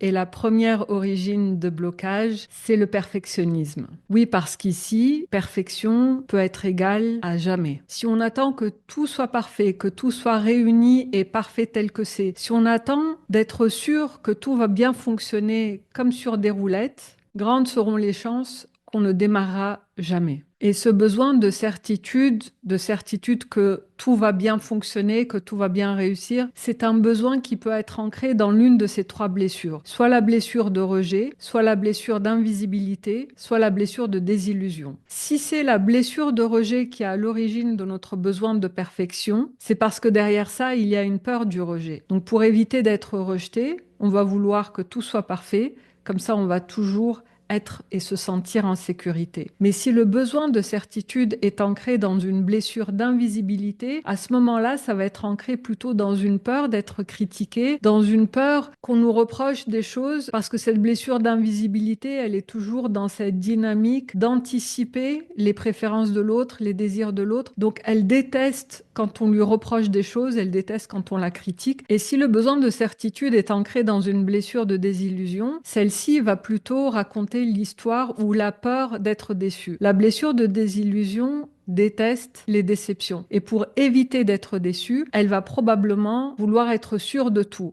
Et la première origine de blocage, c'est le perfectionnisme. Oui, parce qu'ici, perfection peut être égale à jamais. Si on attend que tout soit parfait, que tout soit réuni et parfait tel que c'est, si on attend d'être sûr que tout va bien fonctionner comme sur des roulettes, grandes seront les chances qu'on ne démarrera jamais. Et ce besoin de certitude que tout va bien fonctionner, que tout va bien réussir, c'est un besoin qui peut être ancré dans l'une de ces trois blessures. Soit la blessure de rejet, soit la blessure d'invisibilité, soit la blessure de désillusion. Si c'est la blessure de rejet qui est à l'origine de notre besoin de perfection, c'est parce que derrière ça, il y a une peur du rejet. Donc pour éviter d'être rejeté, on va vouloir que tout soit parfait. Comme ça, on va toujours être et se sentir en sécurité. Mais si le besoin de certitude est ancré dans une blessure d'invisibilité, à ce moment-là, ça va être ancré plutôt dans une peur d'être critiqué, dans une peur qu'on nous reproche des choses, parce que cette blessure d'invisibilité, elle est toujours dans cette dynamique d'anticiper les préférences de l'autre, les désirs de l'autre. Donc, elle déteste quand on lui reproche des choses, elle déteste quand on la critique. Et si le besoin de certitude est ancré dans une blessure de désillusion, celle-ci va plutôt raconter l'histoire ou la peur d'être déçu. La blessure de désillusion déteste les déceptions. Et pour éviter d'être déçue, elle va probablement vouloir être sûre de tout.